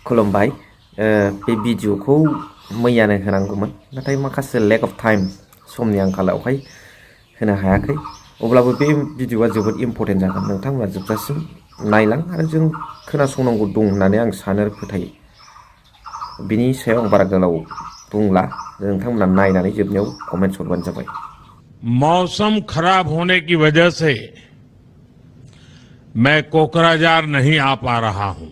खुलुमबाय बे भिडिअखौ मैयानो होनांगौमोन नाथाय माखासे लेक अफ टाइम समनि आंखालावहाय होनो हायाखै अब्लाबो बे भिडिअआ जोबोद इम्परटेन्ट जागोन नोंथांमोना जोबजासिम नायलां आरो जों खोनासंनांगौ दं होननानै आं सानो फोथायो बिनि सायाव आं बारा गोलाव बुंला नोंथांमोना नायनानै जोबनायाव कमेन्ट्स हरबानो जाबाय। मौसम खराब होने की वजह से मैं कोकराझार नहीं आ पा रहा हूं।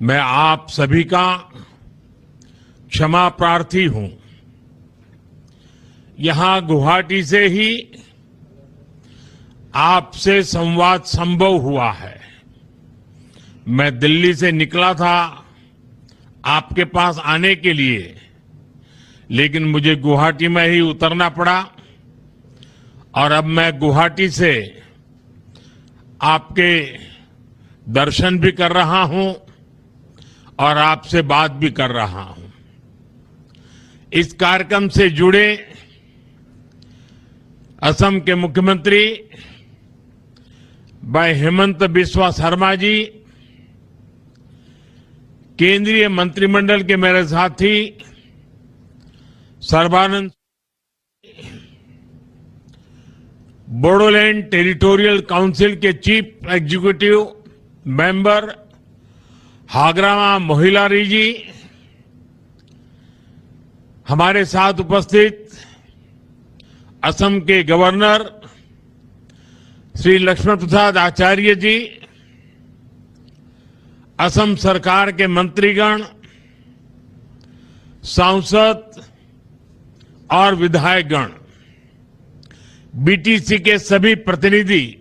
मैं आप सभी का क्षमा प्रार्थी हूं। यहां गुवाहाटी से ही आपसे संवाद संभव हुआ है। मैं दिल्ली से निकला था आपके पास आने के लिए, लेकिन मुझे गुवाहाटी में ही उतरना पड़ा और अब मैं गुवाहाटी से आपके दर्शन भी कर रहा हूं और आपसे बात भी कर रहा हूं। इस कार्यक्रम से जुड़े असम के मुख्यमंत्री भाई हेमंत बिस्वा शर्मा जी, केंद्रीय मंत्रिमंडल के मेरे साथी सर्बानंद, बोडोलैंड टेरिटोरियल काउंसिल के chief executive member Hagrama Mohilary ji, हमारे साथ उपस्थित असम के गवर्नर श्री लक्ष्मण प्रसाद आचार्य जी, असम सरकार के मंत्रीगण, सांसद और विधायकगण, बीटीसी के सभी प्रतिनिधि,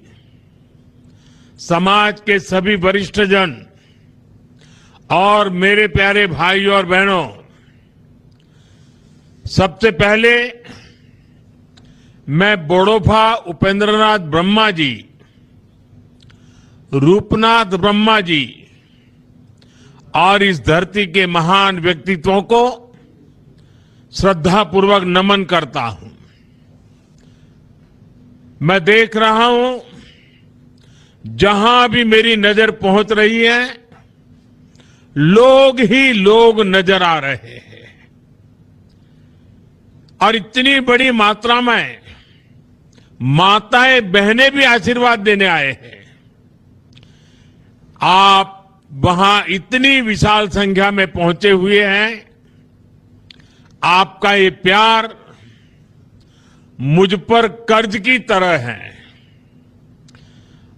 समाज के सभी वरिष्ठ जन और मेरे प्यारे भाइयों और बहनों, सबसे पहले मैं बोडोफा उपेंद्रनाथ ब्रह्मा जी, रूपनाथ ब्रह्मा जी और इस धरती के महान व्यक्तित्वों को श्रद्धापूर्वक नमन करता हूं। मैं देख रहा हूं जहां भी मेरी नजर पहुंच रही है लोग ही लोग नजर आ रहे हैं और इतनी बड़ी मात्रा में माताएं बहनें भी आशीर्वाद देने आए हैं। आप वहां इतनी विशाल संख्या में पहुंचे हुए हैं। आपका ये प्यार मुझ पर कर्ज की तरह है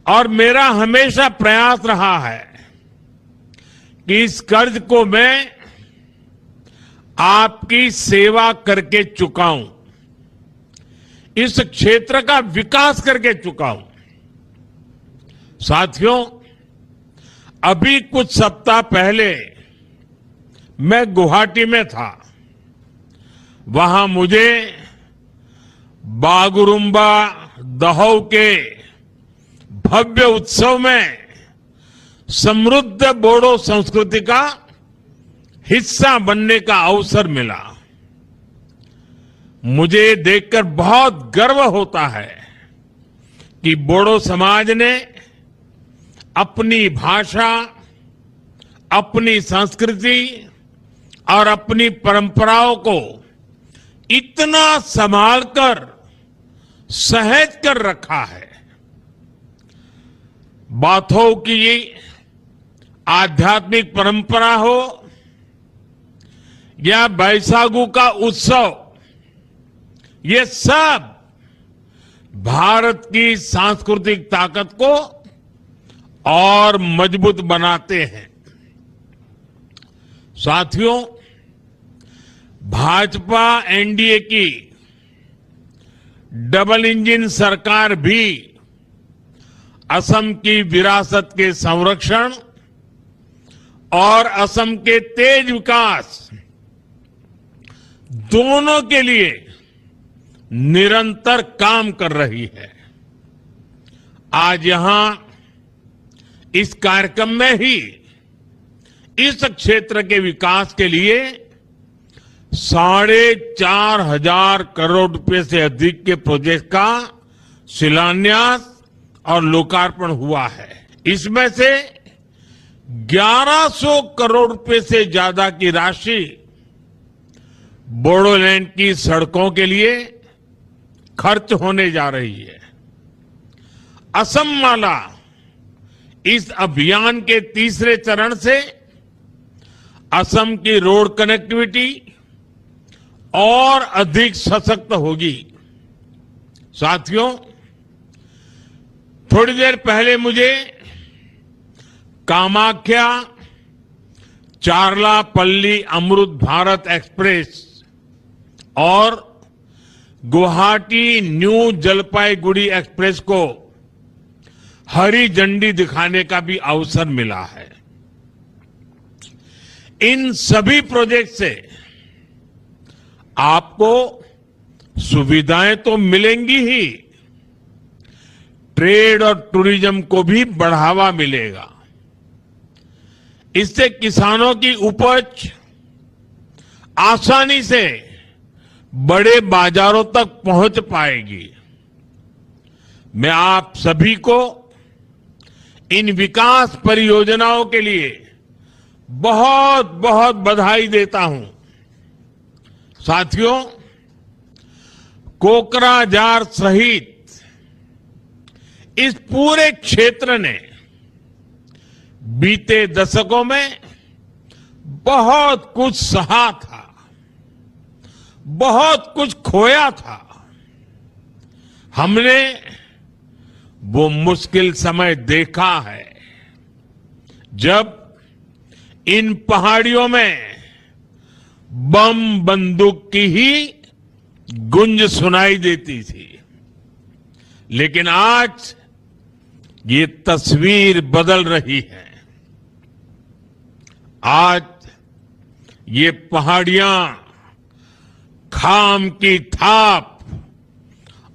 और मेरा हमेशा प्रयास रहा है कि इस कर्ज को मैं आपकी सेवा करके चुकाऊं, इस क्षेत्र का विकास करके चुकाऊं। साथियों, अभी कुछ सप्ताह पहले मैं गुवाहाटी में था। वहां मुझे बागुरुम्बा दहौ के भव्य उत्सव में समृद्ध बोडो संस्कृति का हिस्सा बनने का अवसर मिला। मुझे देखकर बहुत गर्व होता है कि बोडो समाज ने अपनी भाषा, अपनी संस्कृति और अपनी परंपराओं को इतना संभालकर सहेज कर रखा है। बाथौ की आध्यात्मिक परंपरा हो या बैसागु का उत्सव, ये सब भारत की सांस्कृतिक ताकत को और मजबूत बनाते हैं। साथियों, भाजपा एनडीए की डबल इंजन सरकार भी असम की विरासत के संरक्षण और असम के तेज विकास दोनों के लिए निरंतर काम कर रही है। आज यहां इस कार्यक्रम में ही इस क्षेत्र के विकास के लिए 4,500 करोड़ रुपए से अधिक के प्रोजेक्ट का शिलान्यास और लोकार्पण हुआ है। इसमें से 1100 करोड़ रुपए से ज्यादा की राशि बोडोलैंड की सड़कों के लिए खर्च होने जा रही है। असम माला इस अभियान के तीसरे चरण से असम की रोड कनेक्टिविटी और अधिक सशक्त होगी। साथियों, थोड़ी देर पहले मुझे कामाख्या चारलापल्ली अमृत भारत एक्सप्रेस और गुवाहाटी न्यू जलपाईगुड़ी एक्सप्रेस को हरी झंडी दिखाने का भी अवसर मिला है। इन सभी प्रोजेक्ट से आपको सुविधाएं तो मिलेंगी ही, ट्रेड और टूरिज्म को भी बढ़ावा मिलेगा। इससे किसानों की उपज आसानी से बड़े बाजारों तक पहुंच पाएगी। मैं आप सभी को इन विकास परियोजनाओं के लिए बहुत बहुत बधाई देता हूं। साथियों, कोकराझार सहित इस पूरे क्षेत्र ने बीते दशकों में बहुत कुछ सहा था, बहुत कुछ खोया था। हमने वो मुश्किल समय देखा है जब इन पहाड़ियों में बम बंदूक की ही गुंज सुनाई देती थी। लेकिन आज ये तस्वीर बदल रही है। आज ये पहाड़ियां खाम की थाप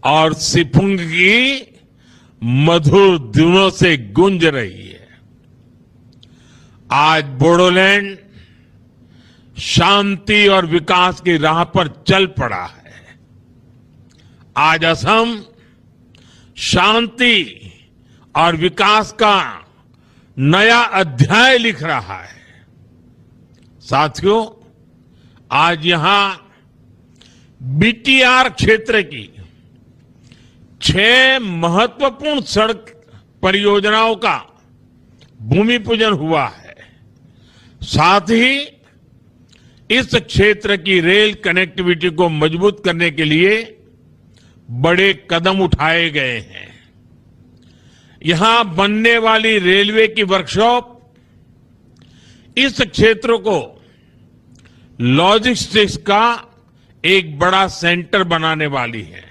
और सिफुंग की मधुर धुनों से गूंज रही है। आज बोडोलैंड शांति और विकास की राह पर चल पड़ा है। आज असम शांति और विकास का नया अध्याय लिख रहा है। साथियों, आज यहां बीटीआर क्षेत्र की 6 महत्वपूर्ण सड़क परियोजनाओं का भूमि पूजन हुआ है। साथ ही इस क्षेत्र की रेल कनेक्टिविटी को मजबूत करने के लिए बड़े कदम उठाए गए हैं। यहां बनने वाली रेलवे की वर्कशॉप इस क्षेत्र को लॉजिस्टिक्स का एक बड़ा सेंटर बनाने वाली है।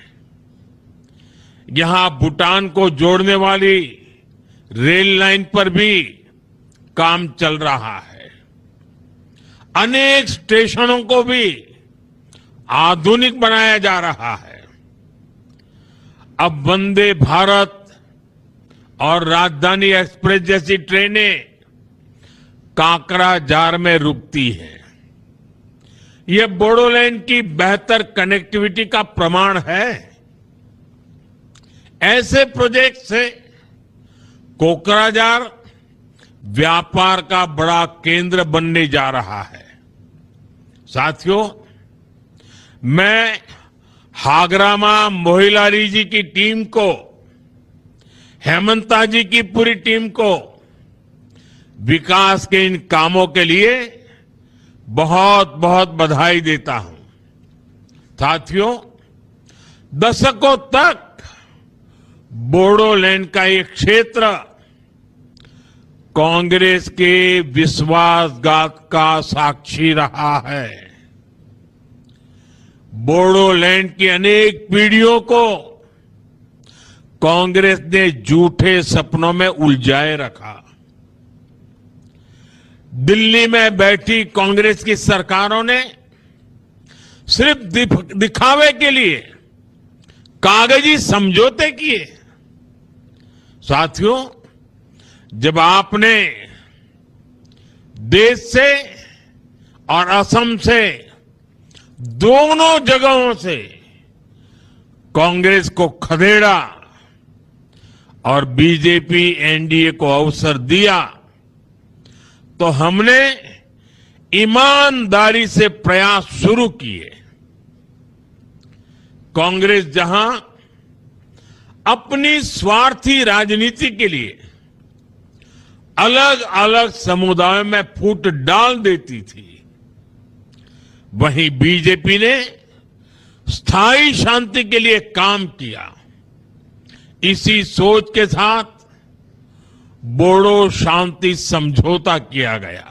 यहां भूटान को जोड़ने वाली रेल लाइन पर भी काम चल रहा है। अनेक स्टेशनों को भी आधुनिक बनाया जा रहा है। अब वंदे भारत और राजधानी एक्सप्रेस जैसी ट्रेनें काकराझार में रुकती हैं। यह बोडोलैंड की बेहतर कनेक्टिविटी का प्रमाण है। ऐसे प्रोजेक्ट से कोकराझार व्यापार का बड़ा केंद्र बनने जा रहा है। साथियों, मैं हागरामा मोहिलारी जी की टीम को, हेमंता जी की पूरी टीम को विकास के इन कामों के लिए बहुत बहुत बधाई देता हूं। साथियों, दशकों तक बोडोलैंड का ये क्षेत्र कांग्रेस के विश्वासघात का साक्षी रहा है। बोडोलैंड की अनेक पीढ़ियों को कांग्रेस ने झूठे सपनों में उलझाए रखा। दिल्ली में बैठी कांग्रेस की सरकारों ने सिर्फ दिखावे के लिए कागजी समझौते किए। साथियों, जब आपने देश से और असम से दोनों जगहों से कांग्रेस को खदेड़ा और बीजेपी एनडीए को अवसर दिया, तो हमने ईमानदारी से प्रयास शुरू किए। कांग्रेस जहां अपनी स्वार्थी राजनीति के लिए अलग अलग समुदायों में फूट डाल देती थी, वहीं बीजेपी ने स्थायी शांति के लिए काम किया। इसी सोच के साथ बोडो शांति समझौता किया गया।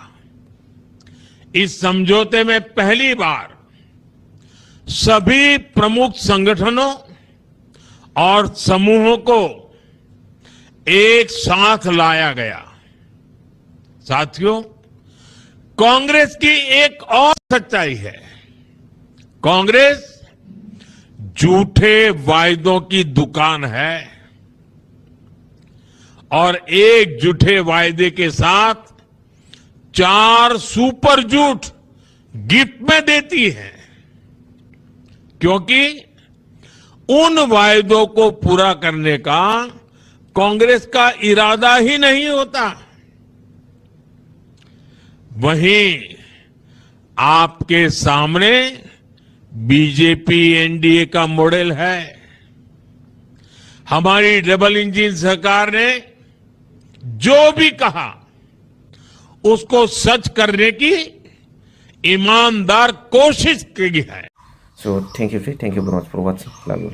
इस समझौते में पहली बार सभी प्रमुख संगठनों और समूहों को एक साथ लाया गया। साथियों, कांग्रेस की एक और सच्चाई है। कांग्रेस झूठे वायदों की दुकान है और एक झूठे वायदे के साथ 4 सुपर झूठ गिफ्ट में देती है, क्योंकि उन वायदों को पूरा करने का कांग्रेस का इरादा ही नहीं होता। वहीं आपके सामने बीजेपी एनडीए का मॉडल है। हमारी डबल इंजन सरकार ने जो भी कहा उसको सच करने की ईमानदार कोशिश की है। So thank you very much for watching. Love you.